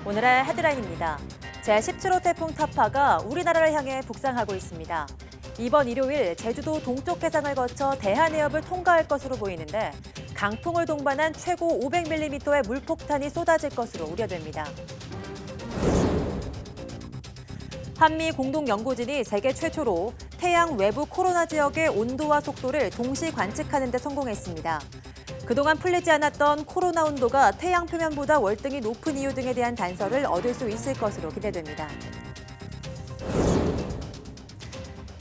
오늘의 헤드라인입니다. 제17호 태풍 타파가 우리나라를 향해 북상하고 있습니다. 이번 일요일 제주도 동쪽 해상을 거쳐 대한해협을 통과할 것으로 보이는데 강풍을 동반한 최고 500mm의 물폭탄이 쏟아질 것으로 우려됩니다. 한미 공동연구진이 세계 최초로 태양 외부 코로나 지역의 온도와 속도를 동시 관측하는 데 성공했습니다. 그동안 풀리지 않았던 코로나 온도가 태양 표면보다 월등히 높은 이유 등에 대한 단서를 얻을 수 있을 것으로 기대됩니다.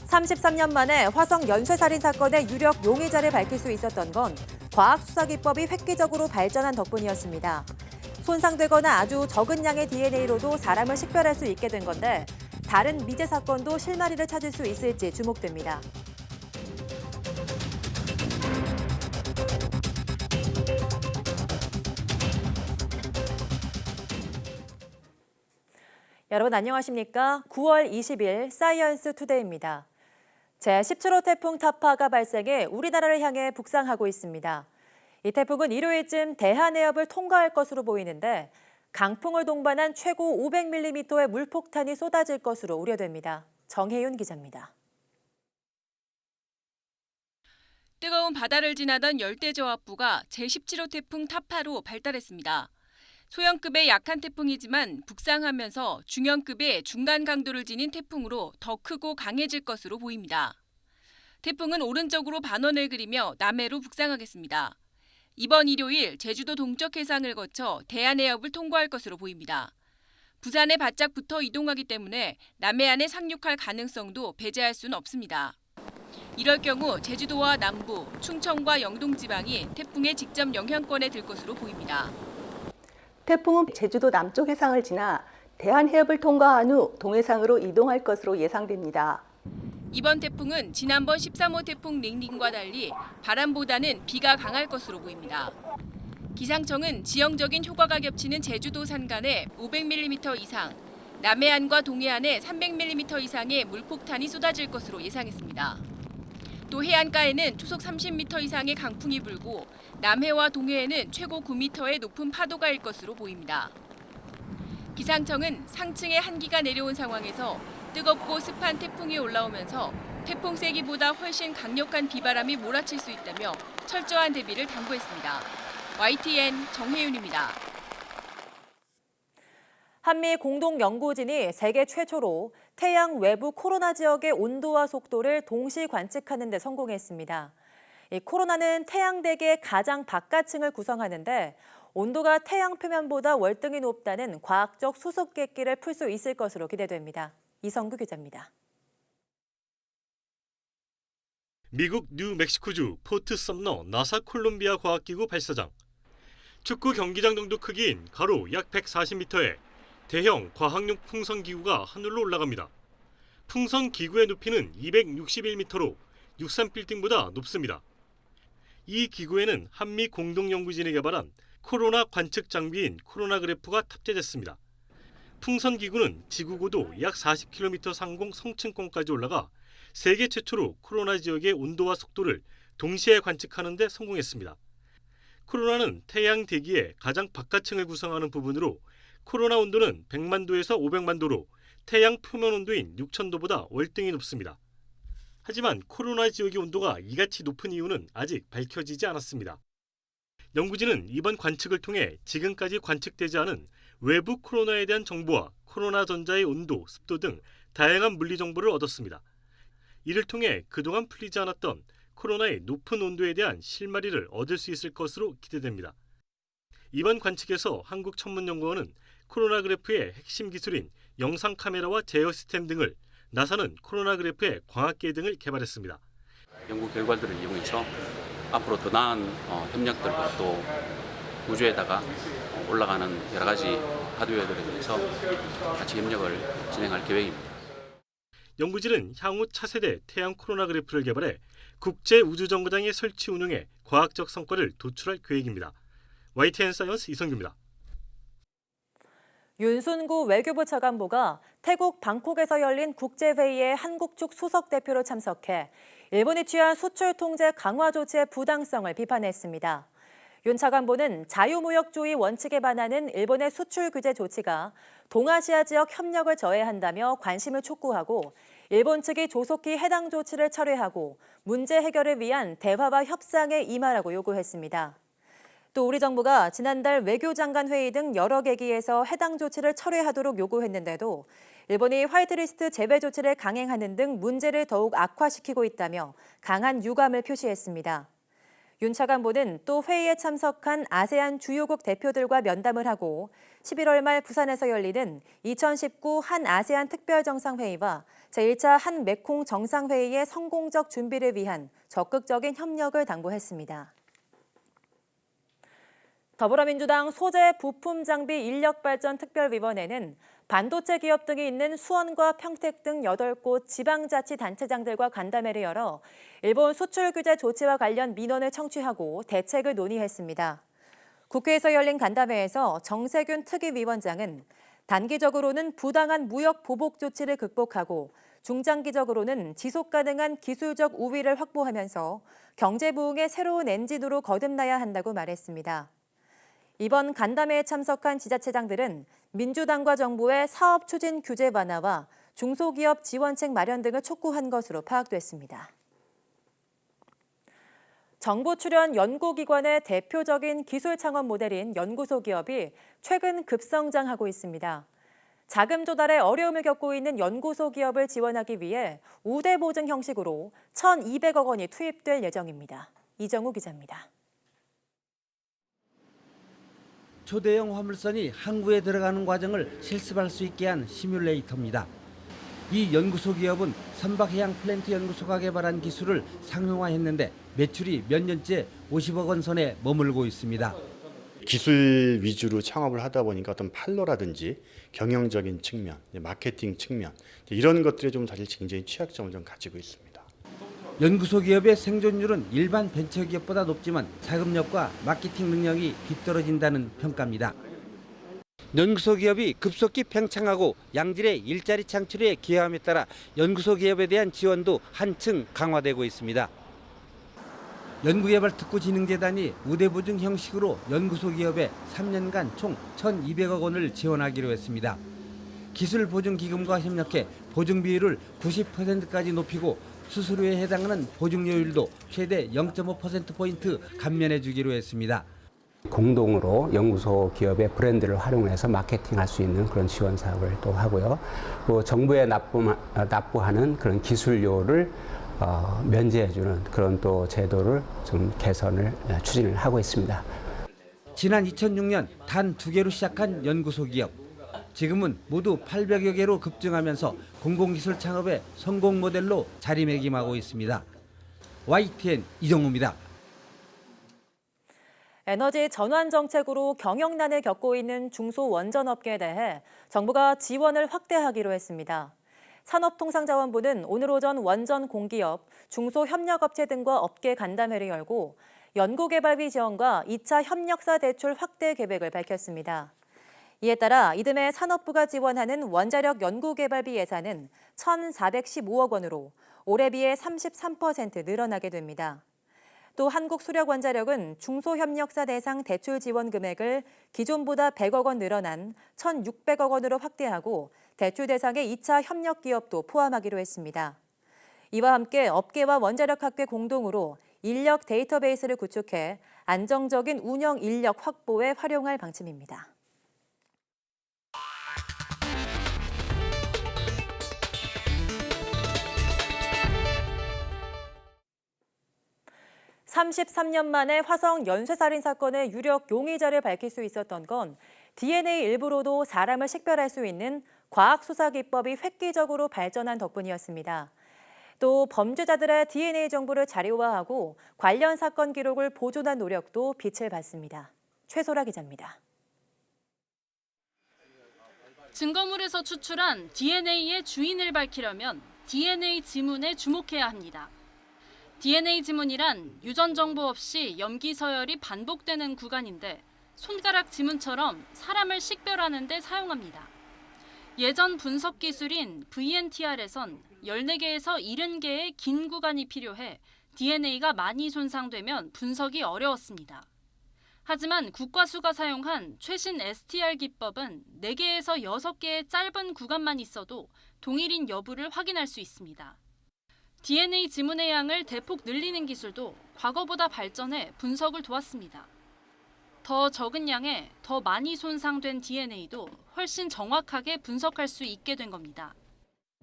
33년 만에 화성 연쇄살인 사건의 유력 용의자를 밝힐 수 있었던 건 과학수사기법이 획기적으로 발전한 덕분이었습니다. 손상되거나 아주 적은 양의 DNA로도 사람을 식별할 수 있게 된 건데 다른 미제 사건도 실마리를 찾을 수 있을지 주목됩니다. 여러분 안녕하십니까? 9월 20일 사이언스 투데이입니다. 제17호 태풍 타파가 발생해 우리나라를 향해 북상하고 있습니다. 이 태풍은 일요일쯤 대한해협을 통과할 것으로 보이는데 강풍을 동반한 최고 500mm의 물폭탄이 쏟아질 것으로 우려됩니다. 정혜윤 기자입니다. 뜨거운 바다를 지나던 열대저압부가 제17호 태풍 타파로 발달했습니다. 소형급의 약한 태풍이지만 북상하면서 중형급의 중간 강도를 지닌 태풍으로 더 크고 강해질 것으로 보입니다. 태풍은 오른쪽으로 반원을 그리며 남해로 북상하겠습니다. 이번 일요일 제주도 동쪽 해상을 거쳐 대한해협을 통과할 것으로 보입니다. 부산에 바짝 붙어 이동하기 때문에 남해안에 상륙할 가능성도 배제할 수는 없습니다. 이럴 경우 제주도와 남부, 충청과 영동 지방이 태풍의 직접 영향권에 들 것으로 보입니다. 태풍은 제주도 남쪽 해상을 지나 대한해협을 통과한 후 동해상으로 이동할 것으로 예상됩니다. 이번 태풍은 지난번 13호 태풍 링링과 달리 바람보다는 비가 강할 것으로 보입니다. 기상청은 지형적인 효과가 겹치는 제주도 산간에 500mm 이상, 남해안과 동해안에 300mm 이상의 물폭탄이 쏟아질 것으로 예상했습니다. 또 해안가에는 초속 30m 이상의 강풍이 불고 남해와 동해에는 최고 9m의 높은 파도가 일 것으로 보입니다. 기상청은 상층에 한기가 내려온 상황에서 뜨겁고 습한 태풍이 올라오면서 태풍 세기보다 훨씬 강력한 비바람이 몰아칠 수 있다며 철저한 대비를 당부했습니다. YTN 정혜윤입니다. 한미 공동연구진이 세계 최초로 태양 외부 코로나 지역의 온도와 속도를 동시 관측하는 데 성공했습니다. 이 코로나는 태양대기의 가장 바깥층을 구성하는데 온도가 태양 표면보다 월등히 높다는 과학적 수수께끼를 풀 수 있을 것으로 기대됩니다. 이성규 기자입니다. 미국 뉴멕시코주 포트 섬너 나사 콜롬비아 과학기구 발사장. 축구 경기장 정도 크기인 가로 약 140m의 대형 과학용 풍선기구가 하늘로 올라갑니다. 풍선기구의 높이는 261m로 63빌딩보다 높습니다. 이 기구에는 한미 공동연구진이 개발한 코로나 관측 장비인 코로나그래프가 탑재됐습니다. 풍선기구는 지구고도 약 40km 상공 성층권까지 올라가 세계 최초로 코로나 지역의 온도와 속도를 동시에 관측하는 데 성공했습니다. 코로나는 태양 대기의 가장 바깥층을 구성하는 부분으로 코로나 온도는 100만 도에서 500만 도로 태양 표면 온도인 6000도보다 월등히 높습니다. 하지만 코로나 지역의 온도가 이같이 높은 이유는 아직 밝혀지지 않았습니다. 연구진은 이번 관측을 통해 지금까지 관측되지 않은 외부 코로나에 대한 정보와 코로나 전자의 온도, 습도 등 다양한 물리 정보를 얻었습니다. 이를 통해 그동안 풀리지 않았던 코로나의 높은 온도에 대한 실마리를 얻을 수 있을 것으로 기대됩니다. 이번 관측에서 한국천문연구원은 코로나 그래프의 핵심 기술인 영상 카메라와 제어 시스템 등을, 나사는 코로나 그래프의 광학계 등을 개발했습니다. 연구 결과들을 이용해서 앞으로 더 나은 협력들과 또 우주에다가 올라가는 여러 가지 하드웨어들에 대해서 같이 협력을 진행할 계획입니다. 연구진은 향후 차세대 태양 코로나 그래프를 개발해 국제우주정거장의 설치 운영에 과학적 성과를 도출할 계획입니다. YTN 사이언스 이성규입니다. 윤순구 외교부 차관보가 태국 방콕에서 열린 국제회의에 한국 측 수석 대표로 참석해 일본이 취한 수출 통제 강화 조치의 부당성을 비판했습니다. 윤 차관보는 자유무역주의 원칙에 반하는 일본의 수출 규제 조치가 동아시아 지역 협력을 저해한다며 관심을 촉구하고 일본 측이 조속히 해당 조치를 철회하고 문제 해결을 위한 대화와 협상에 임하라고 요구했습니다. 또 우리 정부가 지난달 외교장관 회의 등 여러 계기에서 해당 조치를 철회하도록 요구했는데도 일본이 화이트리스트 제외 조치를 강행하는 등 문제를 더욱 악화시키고 있다며 강한 유감을 표시했습니다. 윤 차관보는 또 회의에 참석한 아세안 주요국 대표들과 면담을 하고 11월 말 부산에서 열리는 2019 한 아세안 특별정상회의와 제1차 한 메콩 정상회의의 성공적 준비를 위한 적극적인 협력을 당부했습니다. 더불어민주당 소재 부품 장비 인력 발전 특별위원회는 반도체 기업 등이 있는 수원과 평택 등 8곳 지방자치단체장들과 간담회를 열어 일본 수출 규제 조치와 관련 민원을 청취하고 대책을 논의했습니다. 국회에서 열린 간담회에서 정세균 특위위원장은 단기적으로는 부당한 무역 보복 조치를 극복하고 중장기적으로는 지속 가능한 기술적 우위를 확보하면서 경제 부흥의 새로운 엔진으로 거듭나야 한다고 말했습니다. 이번 간담회에 참석한 지자체장들은 민주당과 정부의 사업 추진 규제 완화와 중소기업 지원책 마련 등을 촉구한 것으로 파악됐습니다. 정부 출연 연구기관의 대표적인 기술 창업 모델인 연구소 기업이 최근 급성장하고 있습니다. 자금 조달에 어려움을 겪고 있는 연구소 기업을 지원하기 위해 우대 보증 형식으로 1,200억 원이 투입될 예정입니다. 이정우 기자입니다. 초대형 화물선이 항구에 들어가는 과정을 실습할 수 있게 한 시뮬레이터입니다. 이 연구소 기업은 선박해양 플랜트 연구소가 개발한 기술을 상용화했는데 매출이 몇 년째 50억 원 선에 머물고 있습니다. 기술 위주로 창업을 하다 보니까 어떤 판로라든지 경영적인 측면, 마케팅 측면 이런 것들이 좀 사실 굉장히 취약점을 좀 가지고 있습니다. 연구소 기업의 생존율은 일반 벤처기업보다 높지만 자금력과 마케팅 능력이 뒤떨어진다는 평가입니다. 연구소 기업이 급속히 팽창하고 양질의 일자리 창출에 기여함에 따라 연구소 기업에 대한 지원도 한층 강화되고 있습니다. 연구개발특구진흥재단이 우대보증 형식으로 연구소 기업에 3년간 총 1,200억 원을 지원하기로 했습니다. 기술보증기금과 협력해 보증 비율을 90%까지 높이고 수수료에 해당하는 보증료율도 최대 0.5%포인트 감면해 주기로 했습니다. 공동으로 연구소 기업의 브랜드를 활용해서 마케팅할 수 있는 그런 지원 사업을 또 하고요. 또 정부에 납부하는 그런 기술료를 면제해주는 그런 또 제도를 좀 개선을 추진을 하고 있습니다. 지난 2006년 단 2개로 시작한 연구소 기업. 지금은 모두 800여 개로 급증하면서 공공기술 창업의 성공 모델로 자리매김하고 있습니다. YTN 이정우입니다. 에너지 전환 정책으로 경영난을 겪고 있는 중소원전업계에 대해 정부가 지원을 확대하기로 했습니다. 산업통상자원부는 오늘 오전 원전 공기업, 중소협력업체 등과 업계 간담회를 열고 연구개발비 지원과 2차 협력사 대출 확대 계획을 밝혔습니다. 이에 따라 이듬해 산업부가 지원하는 원자력 연구개발비 예산은 1,415억 원으로 올해 비해 33% 늘어나게 됩니다. 또 한국수력원자력은 중소협력사 대상 대출 지원 금액을 기존보다 100억 원 늘어난 1,600억 원으로 확대하고 대출 대상의 2차 협력 기업도 포함하기로 했습니다. 이와 함께 업계와 원자력학회 공동으로 인력 데이터베이스를 구축해 안정적인 운영 인력 확보에 활용할 방침입니다. (33년) 만에 화성 연쇄살인 사건의 유력 용의자를 밝힐 수 있었던 건 DNA 일부로도 사람을 식별할 수 있는 과학수사기법이 획기적으로 발전한 덕분이었습니다. 또 범죄자들의 DNA 정보를 자료화하고 관련 사건 기록을 보존한 노력도 빛을 발습니다. 최소라 기자입니다. 증거물에서 추출한 DNA의 주인을 밝히려면 DNA 지문에 주목해야 합니다. DNA 지문이란 유전 정보 없이 염기 서열이 반복되는 구간인데 손가락 지문처럼 사람을 식별하는 데 사용합니다. 예전 분석 기술인 VNTR에선 14개에서 70개의 긴 구간이 필요해 DNA가 많이 손상되면 분석이 어려웠습니다. 하지만 국과수가 사용한 최신 STR 기법은 4개에서 6개의 짧은 구간만 있어도 동일인 여부를 확인할 수 있습니다. DNA 지문의 양을 대폭 늘리는 기술도 과거보다 발전해 분석을 도왔습니다. 더 적은 양에 더 많이 손상된 DNA도 훨씬 정확하게 분석할 수 있게 된 겁니다.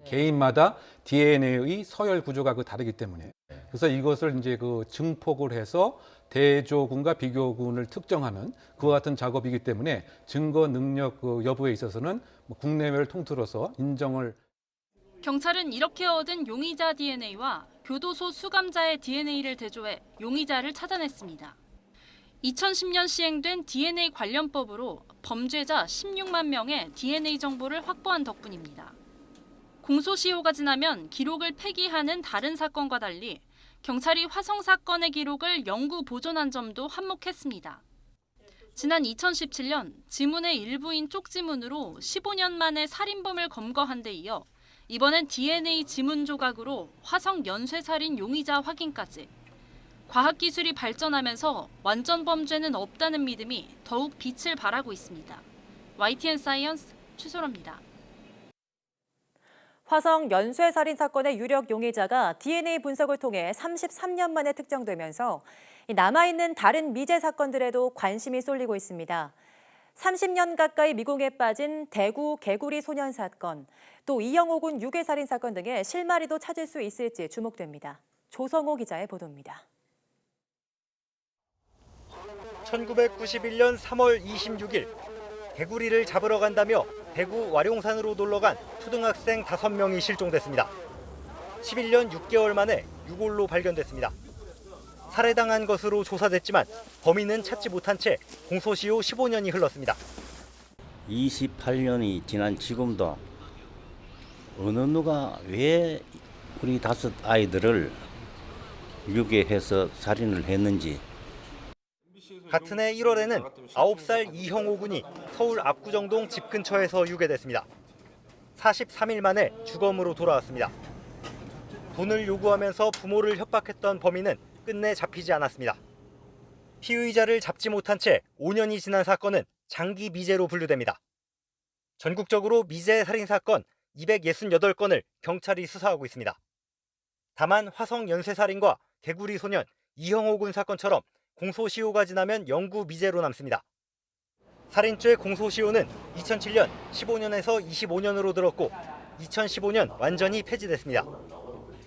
개인마다 DNA의 서열 구조가 다르기 때문에 그래서 이것을 이제 증폭을 해서 대조군과 비교군을 특정하는 그와 같은 작업이기 때문에 증거 능력 여부에 있어서는 국내외를 통틀어서 인정을. 경찰은 이렇게 얻은 용의자 DNA와 교도소 수감자의 DNA를 대조해 용의자를 찾아냈습니다. 2010년 시행된 DNA 관련법으로 범죄자 16만 명의 DNA 정보를 확보한 덕분입니다. 공소시효가 지나면 기록을 폐기하는 다른 사건과 달리 경찰이 화성 사건의 기록을 영구 보존한 점도 한몫했습니다. 지난 2017년 지문의 일부인 쪽지문으로 15년 만에 살인범을 검거한 데 이어 이번엔 DNA 지문 조각으로 화성 연쇄살인 용의자 확인까지. 과학기술이 발전하면서 완전 범죄는 없다는 믿음이 더욱 빛을 발하고 있습니다. YTN 사이언스 최소라입니다. 화성 연쇄살인 사건의 유력 용의자가 DNA 분석을 통해 33년 만에 특정되면서 남아있는 다른 미제 사건들에도 관심이 쏠리고 있습니다. 30년 가까이 미궁에 빠진 대구 개구리 소년 사건, 또 이영호 군 유괴살인 사건 등의 실마리도 찾을 수 있을지 주목됩니다. 조성호 기자의 보도입니다. 1991년 3월 26일 개구리를 잡으러 간다며 대구 와룡산으로 놀러간 초등학생 5명이 실종됐습니다. 11년 6개월 만에 유골로 발견됐습니다. 살해당한 것으로 조사됐지만 범인은 찾지 못한 채 공소시효 15년이 흘렀습니다. 28년이 지난 지금도 어느 누가 왜 우리 5 아이들을 유괴해서 살인을 했는지. 같은 해 1월에는 9살 이형호 군이 서울 압구정동 집 근처에서 유괴됐습니다. 43일 만에 주검으로 돌아왔습니다. 돈을 요구하면서 부모를 협박했던 범인은 끝내 잡히지 않았습니다. 피의자를 잡지 못한 채 5년이 지난 사건은 장기 미제로 분류됩니다. 전국적으로 미제 살인 사건 268건을 경찰이 수사하고 있습니다. 다만 화성 연쇄살인과 개구리 소년 이형호 군 사건처럼 공소시효가 지나면 영구 미제로 남습니다. 살인죄 공소시효는 2007년 15년에서 25년으로 늘었고 2015년 완전히 폐지됐습니다.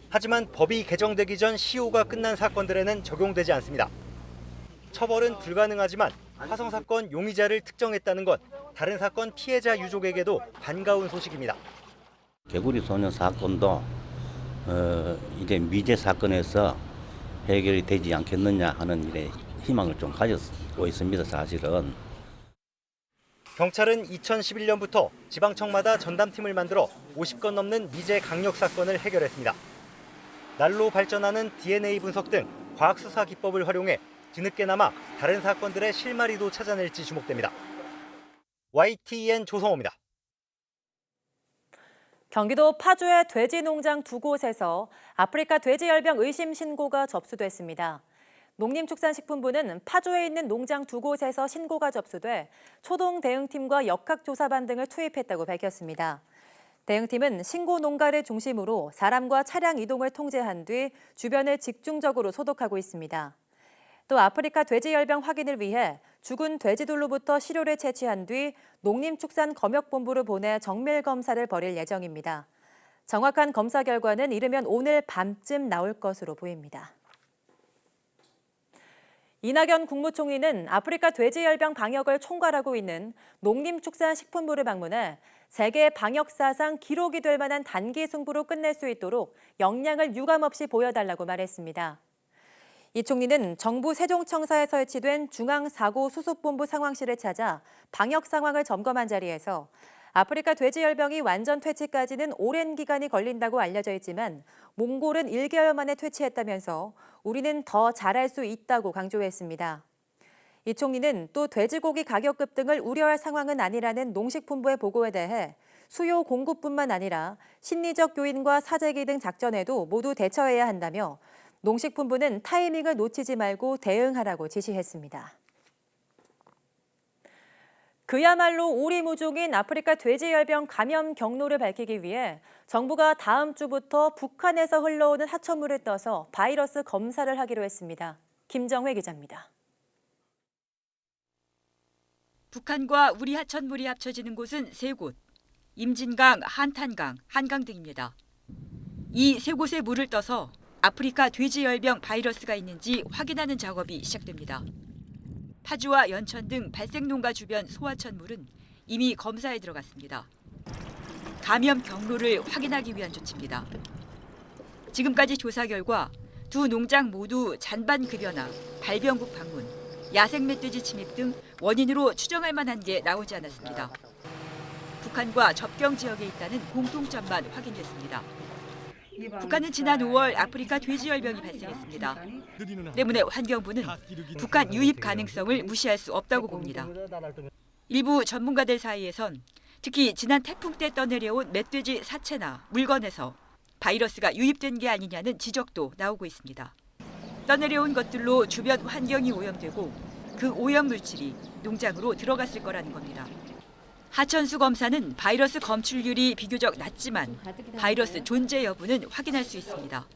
하지만 법이 개정되기 전 시효가 끝난 사건들에는 적용되지 않습니다. 처벌은 불가능하지만 화성 사건 용의자를 특정했다는 건 다른 사건 피해자 유족에게도 반가운 소식입니다. 개구리 소년 사건도 이제 미제 사건에서 해결이 되지 않겠느냐 하는 일에 희망을 좀 가지고 있습니다. 사실은. 경찰은 2011년부터 지방청마다 전담팀을 만들어 50건 넘는 미제 강력 사건을 해결했습니다. 날로 발전하는 DNA 분석 등 과학수사 기법을 활용해 뒤늦게나마 다른 사건들의 실마리도 찾아낼지 주목됩니다. YTN 조성호입니다. 경기도 파주의 돼지 농장 2곳에서 아프리카 돼지열병 의심 신고가 접수됐습니다. 농림축산식품부는 파주에 있는 농장 2곳에서 신고가 접수돼 초동 대응팀과 역학조사반 등을 투입했다고 밝혔습니다. 대응팀은 신고 농가를 중심으로 사람과 차량 이동을 통제한 뒤 주변을 집중적으로 소독하고 있습니다. 또 아프리카 돼지열병 확인을 위해 죽은 돼지들로부터 시료를 채취한 뒤 농림축산검역본부로 보내 정밀 검사를 벌일 예정입니다. 정확한 검사 결과는 이르면 오늘 밤쯤 나올 것으로 보입니다. 이낙연 국무총리는 아프리카 돼지열병 방역을 총괄하고 있는 농림축산식품부를 방문해 세계 방역 사상 기록이 될 만한 단기 승부로 끝낼 수 있도록 역량을 유감없이 보여달라고 말했습니다. 이 총리는 정부 세종청사에 설치된 중앙사고수습본부 상황실을 찾아 방역 상황을 점검한 자리에서 아프리카 돼지열병이 완전 퇴치까지는 오랜 기간이 걸린다고 알려져 있지만 몽골은 1개월 만에 퇴치했다면서 우리는 더 잘할 수 있다고 강조했습니다. 이 총리는 또 돼지고기 가격 급등을 우려할 상황은 아니라는 농식품부의 보고에 대해 수요 공급뿐만 아니라 심리적 요인과 사재기 등 작전에도 모두 대처해야 한다며 농식품부는 타이밍을 놓치지 말고 대응하라고 지시했습니다. 그야말로 오리무중인 아프리카 돼지열병 감염 경로를 밝히기 위해 정부가 다음 주부터 북한에서 흘러오는 하천물을 떠서 바이러스 검사를 하기로 했습니다. 김정회 기자입니다. 북한과 우리 하천물이 합쳐지는 곳은 세 곳, 임진강, 한탄강, 한강 등입니다. 이 세 곳의 물을 떠서 아프리카 돼지열병 바이러스가 있는지 확인하는 작업이 시작됩니다. 파주와 연천 등 발생농가 주변 소하천물은 이미 검사에 들어갔습니다. 감염 경로를 확인하기 위한 조치입니다. 지금까지 조사 결과 두 농장 모두 잔반 급여나 발병국 방문, 야생 멧돼지 침입 등 원인으로 추정할 만한 게 나오지 않았습니다. 북한과 접경 지역에 있다는 공통점만 확인됐습니다. 북한은 지난 5월 아프리카 돼지열병이 발생했습니다. 때문에 환경부는 북한 유입 가능성을 무시할 수 없다고 봅니다. 일부 전문가들 사이에선 특히 지난 태풍 때 떠내려온 멧돼지 사체나 물건에서 바이러스가 유입된 게 아니냐는 지적도 나오고 있습니다. 떠내려온 것들로 주변 환경이 오염되고 그 오염 물질이 농장으로 들어갔을 거라는 겁니다. 하천수 검사는 바이러스 검출률이 비교적 낮지만 바이러스 존재 여부는 확인할 수 있습니다.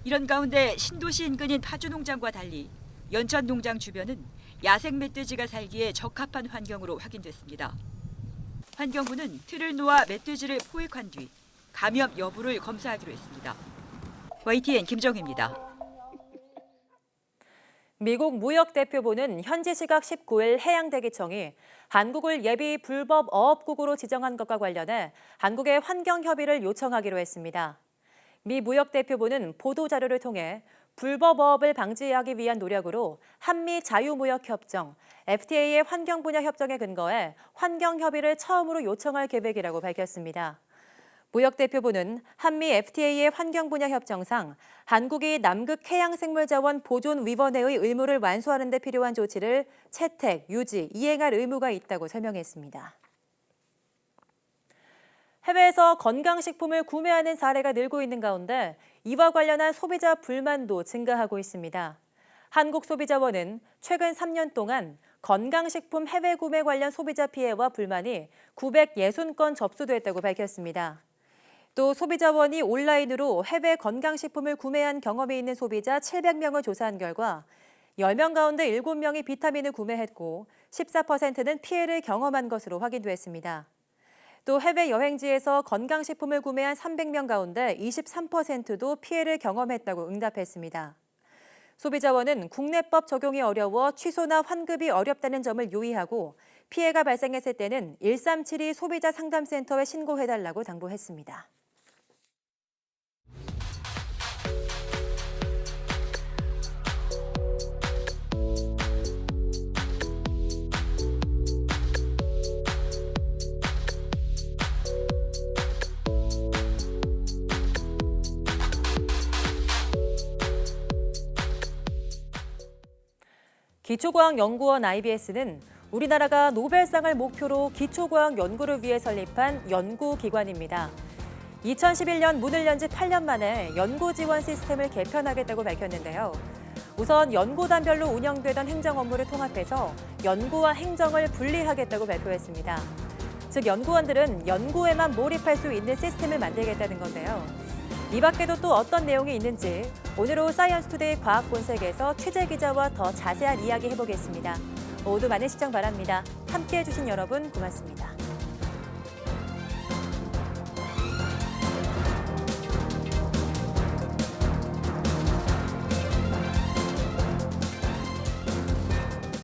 이런 가운데 신도시 인근인 파주 농장과 달리 연천 농장 주변은 야생 멧돼지가 살기에 적합한 환경으로 확인됐습니다. 환경부는 틀을 놓아 멧돼지를 포획한 뒤 감염 여부를 검사하기로 했습니다. YTN 김정혜입니다. 미국 무역대표부는 현지 시각 19일 해양대기청이 한국을 예비 불법 어업국으로 지정한 것과 관련해 한국의 환경 협의를 요청하기로 했습니다. 미 무역대표부는 보도자료를 통해 불법 어업을 방지하기 위한 노력으로 한미 자유무역협정, FTA의 환경 분야 협정에 근거해 환경 협의를 처음으로 요청할 계획이라고 밝혔습니다. 무역대표부는 한미 FTA의 환경 분야 협정상 한국이 남극 해양생물자원 보존위원회의 의무를 완수하는 데 필요한 조치를 채택, 유지, 이행할 의무가 있다고 설명했습니다. 해외에서 건강식품을 구매하는 사례가 늘고 있는 가운데 이와 관련한 소비자 불만도 증가하고 있습니다. 한국소비자원은 최근 3년 동안 건강식품 해외 구매 관련 소비자 피해와 불만이 960건 접수됐다고 밝혔습니다. 또 소비자원이 온라인으로 해외 건강식품을 구매한 경험이 있는 소비자 700명을 조사한 결과 10명 가운데 7명이 비타민을 구매했고 14%는 피해를 경험한 것으로 확인됐습니다. 또 해외 여행지에서 건강식품을 구매한 300명 가운데 23%도 피해를 경험했다고 응답했습니다. 소비자원은 국내법 적용이 어려워 취소나 환급이 어렵다는 점을 유의하고 피해가 발생했을 때는 1372 소비자 상담센터에 신고해달라고 당부했습니다. 기초과학연구원 IBS는 우리나라가 노벨상을 목표로 기초과학 연구를 위해 설립한 연구기관입니다. 2011년 문을 연 지 8년 만에 연구 지원 시스템을 개편하겠다고 밝혔는데요. 우선 연구단별로 운영되던 행정 업무를 통합해서 연구와 행정을 분리하겠다고 발표했습니다. 즉 연구원들은 연구에만 몰입할 수 있는 시스템을 만들겠다는 건데요. 이 밖에도 또 어떤 내용이 있는지 오늘 오후 사이언스투데이 과학본색에서 취재 기자와 더 자세한 이야기 해보겠습니다. 모두 많은 시청 바랍니다. 함께해 주신 여러분 고맙습니다.